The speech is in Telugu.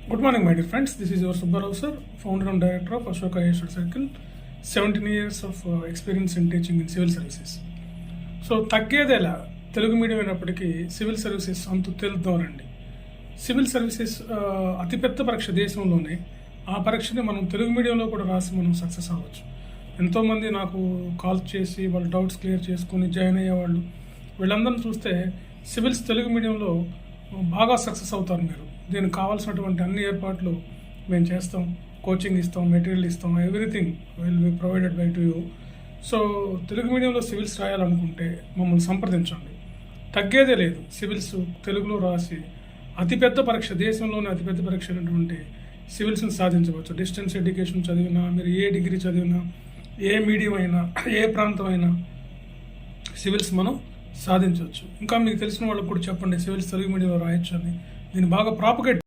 Good morning, my dear friends. This is your Subbarao sir, founder and director of Ashoka Yeshwar Circle. 17 years of experience in teaching in civil services. So తగ్గేదేలా తెలుగు మీడియం అయినప్పటికీ సివిల్ సర్వీసెస్ అంత తెలుద్దామండి. సివిల్ సర్వీసెస్ అతిపెద్ద పరీక్ష దేశంలోనే. ఆ పరీక్షని మనం తెలుగు మీడియంలో కూడా రాసి మనం సక్సెస్ అవ్వచ్చు. ఎంతోమంది నాకు కాల్ చేసి వాళ్ళ డౌట్స్ క్లియర్ చేసుకొని జాయిన్ అయ్యేవాళ్ళు. వీళ్ళందరినీ చూస్తే సివిల్స్ తెలుగు మీడియంలో బాగా సక్సెస్ అవుతారు మీరు. దీనికి కావాల్సినటువంటి అన్ని ఏర్పాట్లు మేము చేస్తాం. కోచింగ్ ఇస్తాం, మెటీరియల్ ఇస్తాం, everything will be provided by to you. So Telugu మీడియంలో సివిల్స్ రాయాలనుకుంటే మమ్మల్ని సంప్రదించండి. తగ్గేదే లేదు. సివిల్స్ తెలుగులో రాసి అతిపెద్ద పరీక్ష, దేశంలోనే అతిపెద్ద పరీక్ష అయినటువంటి సివిల్స్ని సాధించవచ్చు. డిస్టెన్స్ ఎడ్యుకేషన్ చదివినా, మీరు ఏ డిగ్రీ చదివినా, ఏ మీడియం అయినా, ఏ ప్రాంతం అయినా సివిల్స్ మనం సాధించవచ్చు. ఇంకా మీకు తెలిసిన వాళ్ళకి కూడా చెప్పండి సివిల్స్ తెలుగు మీడియంలో రాయొచ్చు అని. దీన్ని బాగా ప్రాపగేట్